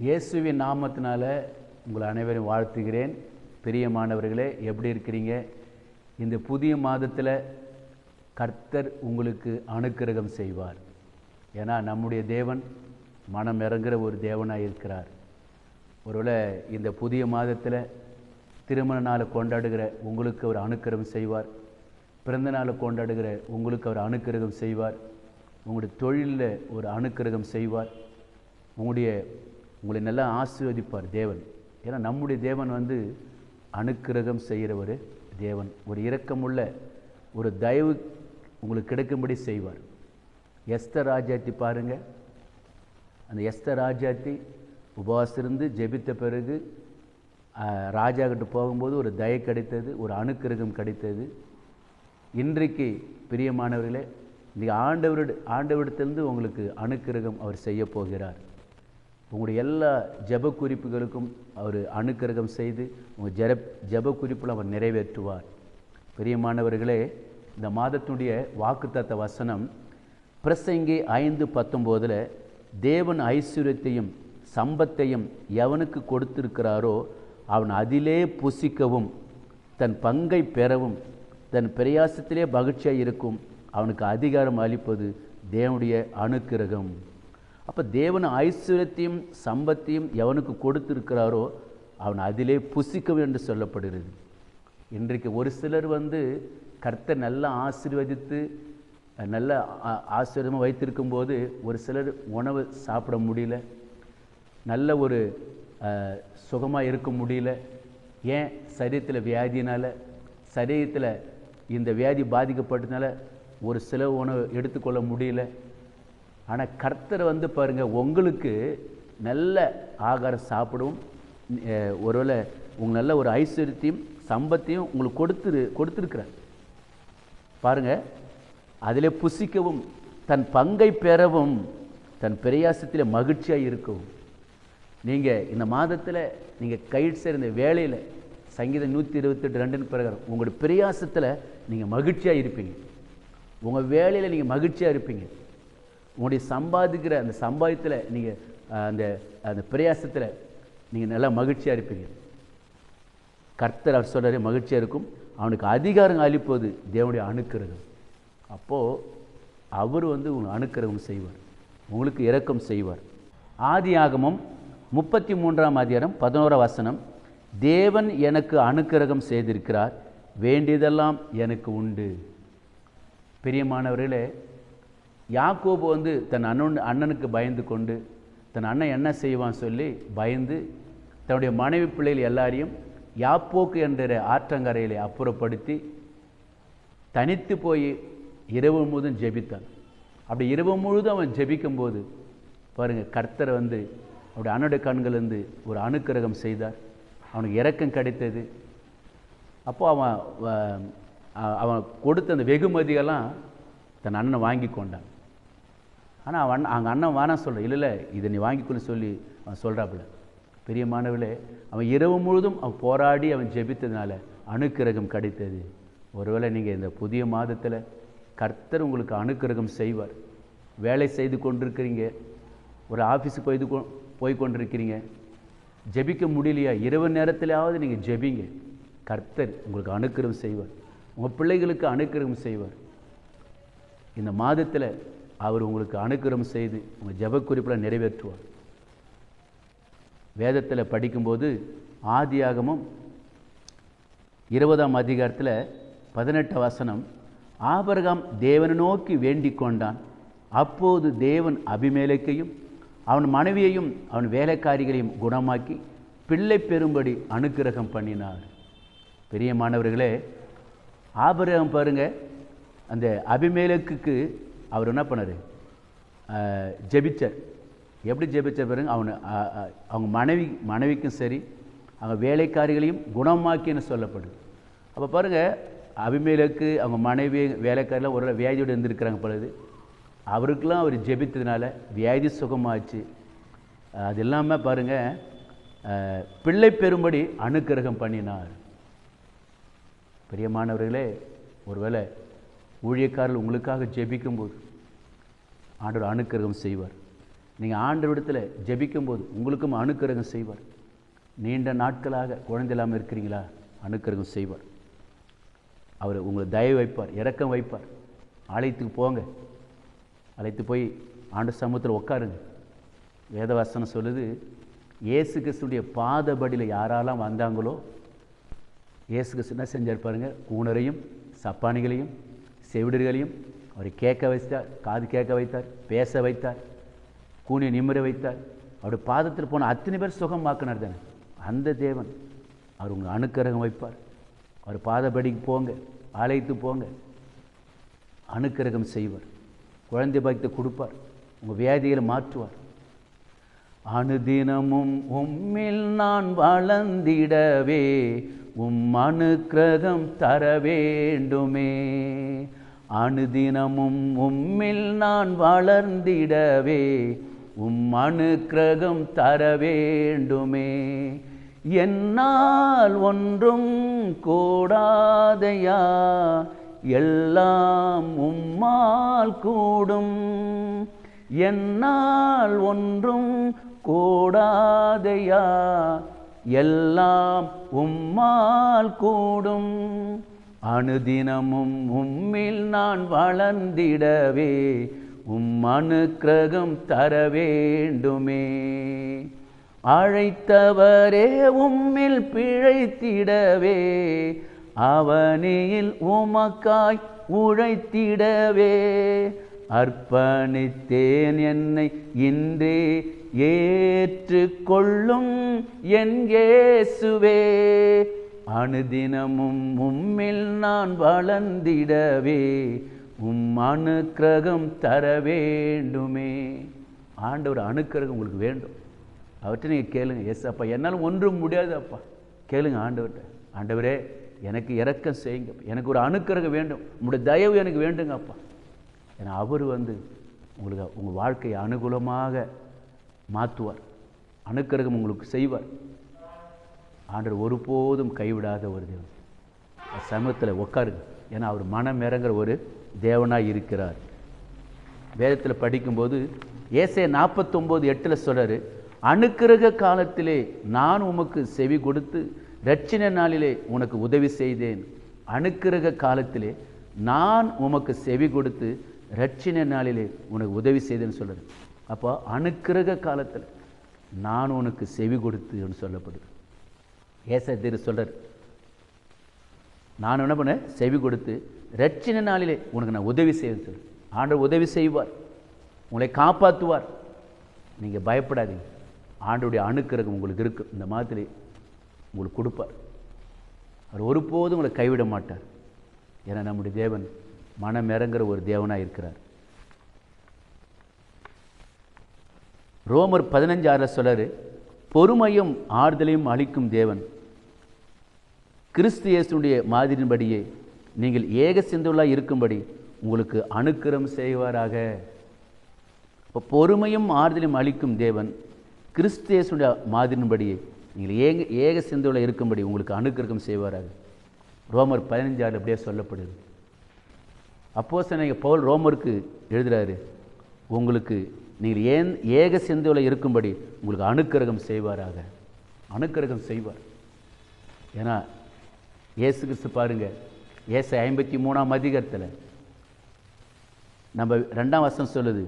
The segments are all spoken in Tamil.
இயேசுவின் நாமத்தினால உங்களை அனைவரையும் வாழ்த்துகிறேன். பிரியமானவர்களே, எப்படி இருக்கிறீங்க? இந்த புதிய மாதத்தில் கர்த்தர் உங்களுக்கு அனுக்கிரகம் செய்வார். ஏன்னா நம்முடைய தேவன் மனம் இறங்குற ஒரு தேவனாக இருக்கிறார். ஒருவேளை இந்த புதிய மாதத்தில் திருமண நாளை கொண்டாடுகிற உங்களுக்கு அவர் அனுக்கிரகம் செய்வார். பிறந்த நாளை கொண்டாடுகிற உங்களுக்கு அவர் அனுக்கிரகம் செய்வார். உங்களுடைய தொழிலில் ஒரு அனுக்கிரகம் செய்வார். உங்களை நல்லா ஆசீர்வதிப்பார் தேவன். ஏன்னா நம்முடைய தேவன் அனுக்கிரகம் செய்கிற ஒரு தேவன். ஒரு இரக்கமுள்ள ஒரு தயவு உங்களுக்கு கிடைக்கும்படி செய்வார். எஸ்தர் ராஜாத்தி பாருங்கள். அந்த எஸ்தர் ராஜாத்தி உபவாசிருந்து ஜெபித்த பிறகு ராஜா கிட்ட போகும்போது ஒரு தயை கிடைத்தது, ஒரு அனுக்கிரகம் கிடைத்தது. இன்றைக்கு பிரியமானவர்களே, இன்றைக்கி ஆண்டவரிடத்திலிருந்து உங்களுக்கு அனுக்கிரகம் அவர் செய்ய போகிறார். உங்களுடைய எல்லா ஜெப குறிப்புகளுக்கும் அவர் அனுக்கிரகம் செய்து உங்கள் ஜெப குறிப்பில் அவர் நிறைவேற்றுவார். பிரியமானவர்களே, இந்த மாதத்துடைய வாக்குத்தத்த வசனம் பிரசங்கி 5:19 தேவன் ஐஸ்வர்யத்தையும் சம்பத்தையும் எவனுக்கு கொடுத்திருக்கிறாரோ அவன் அதிலே புசிக்கவும் தன் பங்கை பெறவும் தன் பிரயாசத்திலே மகிழ்ச்சியாக இருக்கும் அவனுக்கு அதிகாரம் அளிப்பது தேவனுடைய அனுக்கிரகம். அப்போ தேவன் ஐஸ்வர்யத்தையும் சம்பத்தையும் எவனுக்கு கொடுத்திருக்கிறாரோ அவன் அதிலே புசிக்கவும் என்று சொல்லப்படுகிறது. இன்றைக்கு ஒரு சிலர் கர்த்தர் நல்லா ஆசீர்வதித்து நல்ல ஆசீர்வாதமாக வைத்திருக்கும் போது ஒரு சிலர் உணவு சாப்பிட முடியல, நல்ல ஒரு சுகமாக இருக்க முடியல. ஏன்? சரீரத்தில் வியாதினால், சரீரத்தில் இந்த வியாதி பாதிக்கப்பட்டதுனால ஒரு சில உணவு எடுத்துக்கொள்ள முடியல. ஆனால் கர்த்தர் பாருங்கள், உங்களுக்கு நல்ல ஆகாரம் சாப்பிடவும் ஒருவேளை உங்களுக்கு நல்ல ஒரு ஐஸ்வர்யத்தையும் சம்பத்தையும் உங்களுக்கு கொடுத்துருக்கிறார். பாருங்கள், அதிலே புசிக்கவும் தன் பங்கை பெறவும் தன் பிரயாசத்தில் மகிழ்ச்சியாக இருக்கவும். நீங்கள் இந்த மாதத்தில் நீங்கள் கையில் சேர்ந்த வேலையில் சங்கீதம் 128:2 பிரகாரம் உங்களுடைய பிரயாசத்தில் நீங்கள் மகிழ்ச்சியாக இருப்பீங்க. உங்கள் வேலையில் நீங்கள் மகிழ்ச்சியாக இருப்பீங்க. உங்களுடைய சம்பாதிக்கிற அந்த சம்பாதித்தில் நீங்கள் அந்த பிரயாசத்தில் நீங்கள் நல்லா மகிழ்ச்சியாக இருப்பீங்க. கர்த்தர் அவர் சொல்கிற மகிழ்ச்சியாக இருக்கும். அவனுக்கு அதிகாரம் அளிப்பது தேவனுடைய அனுக்கிரகம். அப்போது அவர் உங்களுக்கு அனுக்கிரகம் செய்வார், உங்களுக்கு இரக்கம் செய்வார். ஆதியாகமம் 33:11 தேவன் எனக்கு அனுக்கிரகம் செய்திருக்கிறார், வேண்டியதெல்லாம் எனக்கு உண்டு. பிரியமானவர்களே, யாக்கோபு தன் அண்ணனுக்கு பயந்து கொண்டு தன் அண்ணன் என்ன செய்வான்னு சொல்லி பயந்து தன்னுடைய மனைவி பிள்ளைகள் எல்லாரையும் யாப்போக்கு என்ற ஆற்றங்கரையில் அப்புறப்படுத்தி தனித்து போய் இரவு முழுதும் ஜெபித்தான். அப்படி இரவு முழுதும் அவன் ஜெபிக்கும்போது பாருங்கள், கர்த்தர் அவருடைய அண்ணனுடைய கண்கள் ஒரு அனுக்கிரகம் செய்தார். அவனுக்கு இரக்கம் கிடைத்தது. அப்போது அவன் கொடுத்த அந்த வெகுமதியெல்லாம் தன் அண்ணனை வாங்கி கொண்டான். ஆனால் அவங்க அண்ணன் வானா சொல்ல, இல்லை இதை நீ வாங்கிக்கொள்ள சொல்லி அவன் சொல்கிறாப்புல. பிரியமானவர்களே, அவன் இரவு முழுதும் அவன் போராடி அவன் ஜெபித்ததுனால அனுக்கிரகம் கிடைத்தது. ஒருவேளை நீங்கள் இந்த புதிய மாதத்தில் கர்த்தர் உங்களுக்கு அனுக்கிரகம் செய்வார். வேலை செய்து கொண்டிருக்கிறீங்க, ஒரு ஆஃபீஸுக்கு போய் கொண்டிருக்கிறீங்க, ஜெபிக்க முடியலையா? இரவு நேரத்திலாவது நீங்கள் ஜெபிங்க. கர்த்தர் உங்களுக்கு அனுக்கிரகம் செய்வார். உங்கள் பிள்ளைகளுக்கு அனுக்கிரகம் செய்வார். இந்த மாதத்தில் அவர் உங்களுக்கு அனுக்கிரகம் செய்து உங்கள் ஜெப குறிப்பில் நிறைவேற்றுவார். வேதத்தில் படிக்கும்போது ஆதியாகமம் 20:18 ஆபிரகாம் தேவனை நோக்கி வேண்டிக் கொண்டான். அப்போது தேவன் அபிமெலேக்கையும் அவன் மனைவியையும் அவன் வேலைக்காரிகளையும் குணமாக்கி பிள்ளை பெறும்படி அனுக்கிரகம் பண்ணினார். பிரியமானவர்களே, ஆபிரகாம் பாருங்கள், அந்த அபிமெலேக்குக்கு அவர் என்ன பண்ணார்? ஜெபிச்சார். எப்படி ஜெபிச்ச பாருங்க, அவங்க மனைவிக்கும் சரி அவங்க வேலைக்காரிகளையும் குணமாக்கின்னு சொல்லப்படுது. அப்போ பாருங்கள், அபிமெலேக்கு அவங்க மனைவி வேலைக்காரெலாம் ஒரு வியாதியோடு இருந்திருக்கிறாங்க பொழுது, அவருக்கெல்லாம் அவர் ஜெபித்ததுனால வியாதி சுகமாச்சு. அது இல்லாமல் பாருங்கள், பிள்ளை பெறும்படி அனுக்கிரகம் பண்ணினார். பிரியமானவர்களே, ஒருவேளை ஊழியக்காரர்கள் உங்களுக்காக ஜெபிக்கும்போது ஆண்டவர் அனுக்கிரகம் செய்வார். நீங்கள் ஆண்டவரிடத்தில் ஜெபிக்கும்போது உங்களுக்கும் அனுக்கிரகம் செய்வார். நீண்ட நாட்களாக குழந்தை இல்லாமல் இருக்கிறீங்களா? அனுக்கிரகம் செய்வார். அவர் உங்களை தயவு வைப்பார், இரக்கம் வைப்பார். ஆலயத்துக்கு போங்க, அழைத்து போய் ஆண்டு சமூகத்தில் உட்காருங்க. வேதவாசனம் சொல்லுது, இயேசு கிறிஸ்துடைய பாதபடியில் யாரெல்லாம் வந்தாங்களோ இயேசு கிறிஸ்து என்ன செஞ்சார் பாருங்க, ஊனரையும் சப்பானிகளையும் செவிடர்களையும் அவரை கேட்க வைத்தார், காது கேட்க வைத்தார், பேச வைத்தார், கூனியை நிமிர வைத்தார். அவருடைய பாதத்தில் போன அத்தனை பேர் சுகமாக்கினார் தானே. அந்த தேவன் அவர் உங்களை அனுக்கிரகம் வைப்பார். அவர் பாதபடிக்கு போங்க, ஆலயத்துக்கு போங்க, அனுக்கிரகம் செய்வார். குழந்தை பாக்கியத்தை கொடுப்பார், உங்கள் வியாதிகளை மாற்றுவார். அனுதினமும் உம்மில் நான் வளர்ந்திடவே அனுக்கிரகம் தர வேண்டுமே. அனுதினமும் உம்மில் நான் வளர்ந்திடவே அனுக்கிரகம் தர வேண்டுமே. என்னால் ஒன்றும் கூடாதையா, எல்லாம் உம்மால் கூடும். என்னால் ஒன்றும் கூடாதையா, எல்லாம் உம்மால் கூடும். அனுதினமும் உம்மில் நான் வளர்ந்திடவே அனுக்கிரகம் தர வேண்டுமே. அழைத்தவரே உம்மில் பிழைத்திடவே அவனில் உமக்காய் உழைத்திடவே அர்ப்பணித்தேன் என்னை இன்றே ஏற்றுக்கொள்ளும் என் இயேசுவே. அனுதினமும் உம்மில் நான் வளர்ந்திடவே அனுக்கிரகம் தர வேண்டுமே. ஆண்டவர் அனுக்கிரகம் உங்களுக்கு வேண்டும். அவற்றை நீங்கள் கேளுங்க. எஸ் அப்பா, என்னால் ஒன்றும் முடியாது அப்பா. கேளுங்க ஆண்டவர்கிட்ட, ஆண்டவரே எனக்கு இரக்கம் செய்யுங்க, எனக்கு ஒரு அனுக்கிரகம் வேண்டும், உங்களுடைய தயவு எனக்கு வேண்டுங்க அப்பா. ஏன்னா அவர் உங்களுக்கு உங்கள் வாழ்க்கையை அனுகூலமாக மாற்றுவார், அனுக்கிரகம் உங்களுக்கு செய்வார். ஆண்டவர் ஒருபோதும் கைவிடாத ஒரு தேவன். சமூகத்தில் உட்காருங்க, ஏன்னா அவர் மனம் இறங்குற ஒரு தேவனாக இருக்கிறார். வேதத்தில் படிக்கும்போது ஏசாயா 49:8 சொல்கிறாரு, அனுக்கிரக காலத்திலே நான் உமக்கு செவி கொடுத்து இரட்சண நாளிலே உனக்கு உதவி செய்தேன். அனுக்கிரக காலத்திலே நான் உமக்கு செவி கொடுத்து இரட்சண நாளிலே உனக்கு உதவி செய்தேன்னு சொல்கிறது. அப்போ அனுக்கிரக காலத்தில் நான் உனக்கு செவி கொடுத்துன்னு சொல்லப்படுது. ஏசாயா தீர்க்க சொல்கிறார், நான் என்ன பண்ணேன், செவி கொடுத்து இரட்சண நாளிலே உனக்கு நான் உதவி செய்வேன்னு சொல்லு. ஆண்டவர் உதவி செய்வார், உங்களை காப்பாற்றுவார். நீங்கள் பயப்படாதீங்க. ஆண்டவருடைய அனுக்கிரகம் உங்களுக்கு இருக்குது. இந்த மாதிரி உங்களுக்கு கொடுப்பார். அவர் ஒருபோதும் உங்களை கைவிட மாட்டார். ஏன்னா நம்முடைய தேவன் மனம் இறங்குற ஒரு தேவனாக இருக்கிறார். ரோமர் 15:6 சொல்றாரு, பொறுமையும் ஆறுதலையும் அளிக்கும் தேவன் கிறிஸ்து இயேசுடைய மாதிரியின்படியே நீங்கள் ஏக சிந்தையுள்ளவர்களாய் இருக்கும்படி உங்களுக்கு அனுக்கிரகம் செய்வாராக. இப்போ பொறுமையும் ஆறுதலையும் அளிக்கும் தேவன் கிறிஸ்து இயேசுடைய மாதிரியின்படியே நீங்கள் ஏக சிந்தையுள்ளவர்களாய் இருக்கும்படி உங்களுக்கு அனுக்கிரகம் செய்வாராக. ரோமர் 15:6 அப்படியே சொல்லப்படுது. அப்போஸ்தலனாகிய பவுல் ரோமருக்கு எழுதுகிறாரு, உங்களுக்கு நீங்கள் ஏக சிந்தையுள்ளவர்களாய் இருக்கும்படி உங்களுக்கு அனுக்கிரகம் செய்வாராக. அனுக்கிரகம் செய்வார். ஏன்னா இயேசு கிறிஸ்து பாருங்க, ஏசாயா 53 நம்ம 2ஆம் வசனம் சொல்லுது,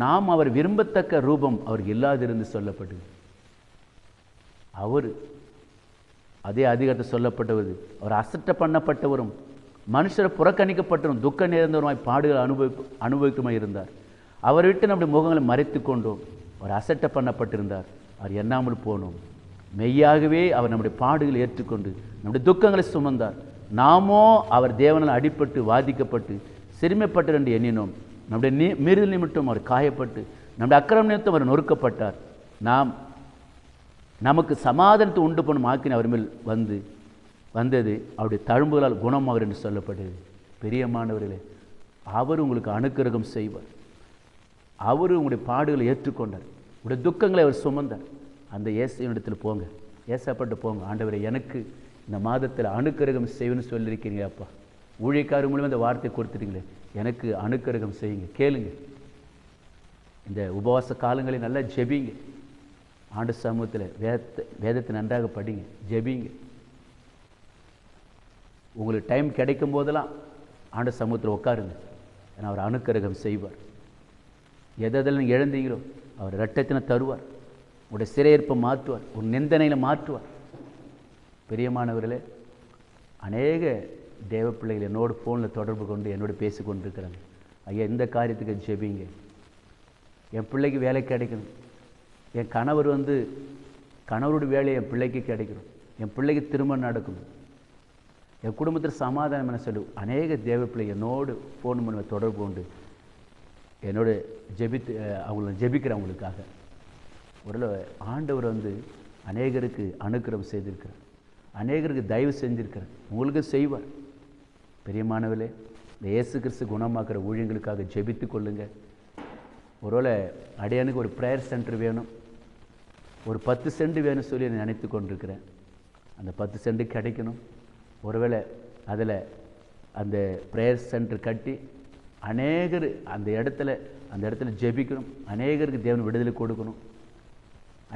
நாம் அவர் விரும்பத்தக்க ரூபம் அவருக்கு இல்லாதிருந்து சொல்லப்படுது. அவர் அதே அதிகாரத்தை சொல்லப்பட்டவது, அவர் அசட்டை பண்ணப்பட்டவரும் மனுஷரை புறக்கணிக்கப்பட்டவரும் துக்க நேர்ந்தவருமாய் பாடுகள் அனுபவிக்குமாய் இருந்தார். அவர் விட்டு நம்முடைய முகங்களை மறைத்து கொண்டோம். அவர் அசட்டை பண்ணப்பட்டிருந்தார், அவர் எண்ணாமல் போனோம். மெய்யாகவே அவர் நம்முடைய பாடுகளை ஏற்றுக்கொண்டு நம்முடைய துக்கங்களை சுமந்தார். நாமோ அவர் தேவனால் அடிபட்டு வாதிக்கப்பட்டு சிறுமைப்பட்டார் என்று எண்ணினோம். நம்முடைய மீறுதல் நிமித்தம் அவர் காயப்பட்டு நம்முடைய அக்கிரம நிமித்தம் அவர் நொறுக்கப்பட்டார். நமக்கு சமாதானத்தை உண்டு பண்ணும் ஆக்கின அவர் மேல் வந்தது அவருடைய தழும்புகளால் குணமாகிறார் என்று சொல்லப்பட்டது. பிரியமானவர்களே, அவர் உங்களுக்கு அனுக்கிரகம் செய்வார். அவர் உங்களுடைய பாடுகளை ஏற்றுக்கொண்டார், உங்களுடைய துக்கங்களை அவர் சுமந்தார். அந்த இயேசுவினிடத்தில் போங்க, ஏசப்பட்டு போங்க. ஆண்டவரே, எனக்கு இந்த மாதத்தில் அனுக்கிரகம் செய்வேன்னு சொல்லியிருக்கீங்க அப்பா, ஊழியக்காரர் மூலமாக இந்த வார்த்தை கொடுத்துட்டீங்களே, எனக்கு அனுக்கிரகம் செய்யுங்க. கேளுங்க. இந்த உபவாச காலங்களில் நல்லா ஜெபிங்க. ஆண்டு சமூகத்தில் வேதத்தை நன்றாக படிங்க, ஜெபிங்க. உங்களுக்கு டைம் கிடைக்கும் போதெல்லாம் ஆண்டு சமூகத்தில் உட்காருங்க. ஏன்னா அவர் அனுக்கிரகம் செய்வார். எதில் நீங்கள் இழந்தீங்களோ அவர் இரட்டத்தினை தருவார். உங்களுடைய சிறையிருப்பை மாற்றுவார், ஒரு நிந்தனையில் மாற்றுவார். பிரியமானவர்களே, அநேக தேவ பிள்ளைகள் என்னோட ஃபோனில் தொடர்பு கொண்டு என்னோட பேசி கொண்டிருக்கிறாங்க. ஐயா, இந்த காரியத்துக்கு ஜெபிங்க. என் பிள்ளைக்கு வேலை கிடைக்கணும், என் கணவருடைய வேலை என் பிள்ளைக்கு கிடைக்கணும், என் பிள்ளைக்கு திருமணம் நடக்கணும், என் குடும்பத்தில் சமாதானம் என சொல்லி அநேக தேவ பிள்ளை என்னோடு ஃபோன் பண்ண தொடர்பு கொண்டு என்னோட ஜெபிக்கிறவங்களுக்காக ஒரு ஆண்டவர் அநேகருக்கு அனுக்கிரகம் செய்திருக்கிறார், அநேகருக்கு தயவு செஞ்சிருக்கிறார், உங்களுக்கு செய்வார். பிரியமானவர்களே, இந்த இயேசு கிறிஸ்து குணமாக்குற ஊழியங்களுக்காக ஜெபித்து கொள்ளுங்க. ஒருவேளை அடையானுக்கு ஒரு ப்ரேயர் சென்டர் வேணும், ஒரு 10 சென்ட் வேணும் சொல்லி நினைத்து கொண்டிருக்கிறேன். அந்த 10 சென்ட் கிடைக்கணும். ஒருவேளை அதில் அந்த ப்ரேயர் சென்டர் கட்டி அநேகர் அந்த இடத்துல ஜெபிக்கணும், அநேகருக்கு தேவன் விடுதலை கொடுக்கணும்,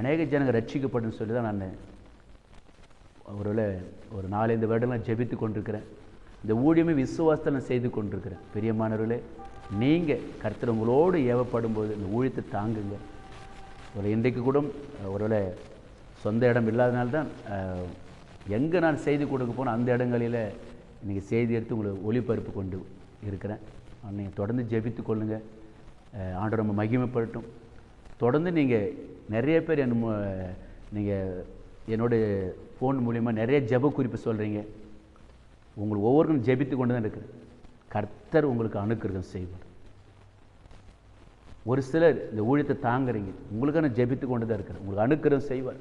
அநேக ஜனங்கள் ரட்சிக்கப்படும் சொல்லி தான் நான் ஒருவேளை ஒரு 4-5 வருடங்களாக ஜெபித்து கொண்டிருக்கிறேன். இந்த ஊழியமே விசுவாசத்தை நான் செய்து கொண்டிருக்கிறேன். பிரியமானவர்களே, நீங்கள் கர்த்தர் உங்களோடு ஏவப்படும் போது இந்த ஊழியத்தை தாங்குங்க. ஒரு இன்றைக்கு கூட ஒருவேளை சொந்த இடம் இல்லாதனால்தான் எங்கே நான் செய்தி கொடுக்க போனால் அந்த இடங்களில் இன்றைக்கி செய்தி எடுத்து உங்களுக்கு ஒளிபரப்பு கொண்டு இருக்கிறேன். நீங்கள் தொடர்ந்து ஜெபித்து கொள்ளுங்கள். ஆண்டவர் நம்ம மகிமைப்படட்டும். தொடர்ந்து நீங்கள் நிறைய பேர் நீங்கள் என்னோட ஃபோன் மூலிமா நிறைய ஜெப குறிப்பு சொல்கிறீங்க. உங்களுக்கு ஒவ்வொருக்கும் ஜெபித்து கொண்டு தான் இருக்குது. கர்த்தர் உங்களுக்கு அனுக்கிரகம் செய்வார். ஒரு சிலர் இந்த ஊழியத்தை தாங்குறீங்க, உங்களுக்கான ஜெபித்து கொண்டு தான் இருக்கிறேன், உங்களுக்கு அனுக்கிரகம் செய்வார்.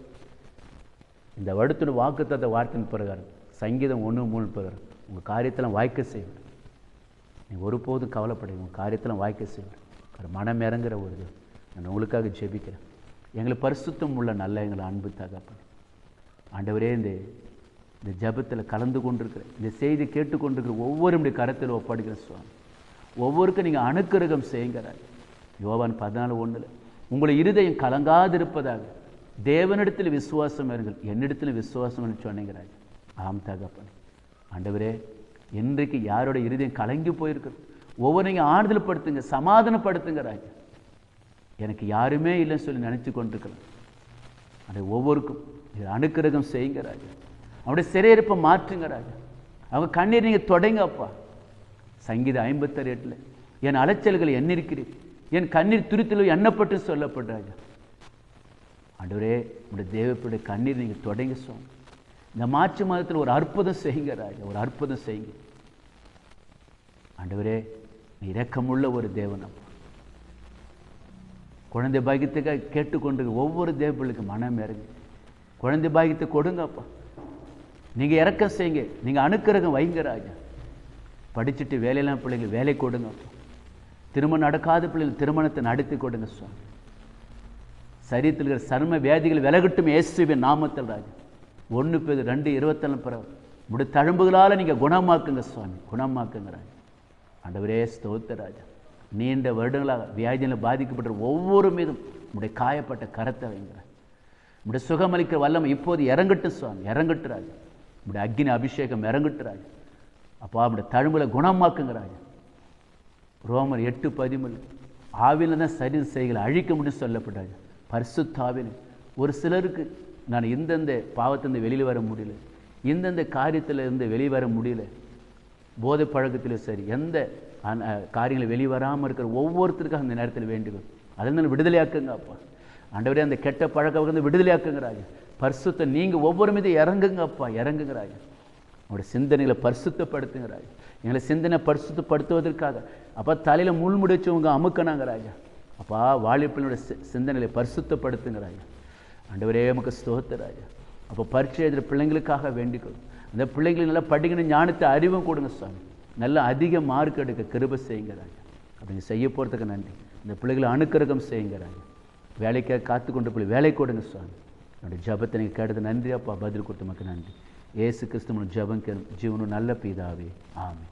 இந்த வருடத்தின் வாக்குத்தத்த வார்த்தையின் பிரகாரம் சங்கீதம் 1:3 பிரகாரம் உங்கள் காரியத்தெல்லாம் வாய்க்க செய்வார். நீங்கள் ஒருபோதும் கவலைப்படுங்க, உங்கள் காரியத்தெல்லாம் வாய்க்க செய்வார். மனம் இறங்குற ஒரு இது நான் உங்களுக்காக ஜெபிக்கிறேன். எங்களுக்கு பரிசுத்தம் உள்ள நல்ல எங்களை அன்பு தகப்பன் ஆண்டவரே, இந்த ஜெபத்தில் கலந்து கொண்டிருக்கிற, இந்த செய்தி கேட்டுக்கொண்டிருக்கிற ஒவ்வொருடைய கரத்தில் ஒப்படைக்கிற சுவாமி, ஒவ்வொருக்கும் நீங்கள் அனுக்கிரகம் செய்யுங்கிறார். யோவான் 14:1 உங்களை இருதயம் கலங்காதிருப்பதாக தேவனிடத்தில் விசுவாசம் இருங்கள், என்னிடத்தில் விசுவாசம் சொன்னீங்கிறார். ஆம் தகப்பன் ஆண்டவரே, இன்றைக்கு யாரோட இருதயம் கலங்கி போயிருக்கிறது ஒவ்வொரு நீங்கள் ஆறுதல் படுத்துங்க, சமாதானப்படுத்துங்கிறாங்க. எனக்கு யாருமே இல்லைன்னு சொல்லி நினச்சி கொண்டிருக்கிறேன். அதை ஒவ்வொருக்கும் அனுக்கிரகம் செய்யுங்கிறாங்க. அவனுடைய சிறையிருப்பை மாற்றுங்கிறாங்க. அவங்க கண்ணீர் நீங்கள் தொடங்கப்பா. சங்கீதம் 56:8 என் அலைச்சல்களை எண்ணிருக்கிறீர், என் கண்ணீர் துரித்தில் எண்ணப்பட்டு சொல்லப்படுறாங்க. ஆண்டவரே, உடைய தேவப்புடைய கண்ணீர் நீங்கள் தொடங்க சொன்ன இந்த மார்ச் மாதத்தில் ஒரு அற்புதம் செய்யுங்கிறாங்க, ஒரு அற்புதம் செய்யுங்க. ஆண்டவரே, இரக்கமுள்ள ஒரு தேவன் அப்பா. குழந்தை பாக்கியத்துக்காக கேட்டுக்கொண்டு ஒவ்வொரு தேவப்பிள்ளைக்கு மனம் இறங்கி குழந்தை பாக்கியத்தை கொடுங்கப்பா. நீங்கள் இறக்கம் செய்யுங்க, நீங்கள் அனுக்கிரகம் வைங்கிறாங்க. படிச்சுட்டு வேலையெல்லாம் பிள்ளைங்களுக்கு வேலை கொடுங்கப்பா. திருமணம் நடக்காத பிள்ளைகள் திருமணத்தை நடத்தி கொடுங்க சுவாமி. சரீரத்தில் இருக்கிற சர்ம வியாதிகள் விலகட்டும் இயேசுவின் நாமத்தில் ராஜா. 1 பேதுரு 2:27 பிறகு உடைய தழும்புகளால் நீங்கள் குணமாக்குங்க சுவாமி, குணமாக்குங்க ராஜா. ஆண்டவரே ஸ்தோத்திர ராஜா. நீண்ட வருடங்களாக வியாதியில் பாதிக்கப்பட்ட ஒவ்வொரு மீதும் உடைய காயப்பட்ட கரத்தை வைங்கிறார். உடைய சுகமளிக்கிற வல்லமை இப்போது இறங்கட்டு சுவாமி, இறங்கட்டு ராஜா. உடைய அக்னி அபிஷேகம் இறங்கட்டு ராஜா. அப்பா, உடைய தழும்புல குணமாக்குங்க ராஜா. ரோமர் 8:13 ஆவியில் தான் சரீர செய்களை அழிக்க முடியும் சொல்லப்பட்டாங்க. பரிசுத்த ஆவியில் ஒரு சிலருக்கு நான் இந்தந்த பாவத்திலிருந்து வெளியில் வர முடியல, இந்தந்த காரியத்தில் இருந்து வெளிவர முடியல, போதை பழக்கத்தில் சரி எந்த காரியங்களை வெளிவராமல் இருக்கிற ஒவ்வொருத்தருக்கும் அந்த நேரத்தில் வேண்டுவோம். அதில் விடுதலையாக்குங்க அப்பா. ஆண்டவரே, அந்த கெட்ட பழக்கம் விடுதலையாக்குங்கிறாங்க. பரிசுத்த நீங்கள் ஒவ்வொரு மீதும் இறங்குங்க அப்பா, இறங்குங்கிறாங்க. அவருடைய சிந்தனைகளை பரிசுத்தப்படுத்துங்கிறாங்க. எங்களை சிந்தனை பரிசுத்தப்படுத்துவதற்காக அப்பா தலையில் முள்முடி வச்சவங்க அமுக்கணாங்கிறாங்க. அப்பா, வாலிப்பினுடைய சிந்தனைகளை பரிசுத்தப்படுத்துங்கிறாங்க. ஆண்டவரே, நமக்கு ஸ்தோத்திராஜா. அப்போ பரீட்சை எழுதுகிற பிள்ளைங்களுக்காக வேண்டிக்கொள்ளும். அந்த பிள்ளைங்களுக்கு நல்லா படிக்கணும், ஞானத்தை அறிவும் கொடுங்க சுவாமி. நல்லா அதிக மார்க் எடுக்க கிருபை செய்யுங்கிறாங்க. அப்படி செய்ய போகிறதுக்கு நன்றி. இந்த பிள்ளைகளை அனுக்கிரகம் செய்யுங்கிறாங்க. வேலைக்காக காத்து கொண்டு பிள்ளை வேலை கொடுங்க சுவாமி. என்னுடைய ஜபத்தை நீங்கள் கேட்டது நன்றி அப்பா. பதில் கொடுத்த மக்கள் நன்றி. இயேசு கிறிஸ்துவின் ஜபம் ஜீவனும் நல்ல பிதாவே, ஆமென்.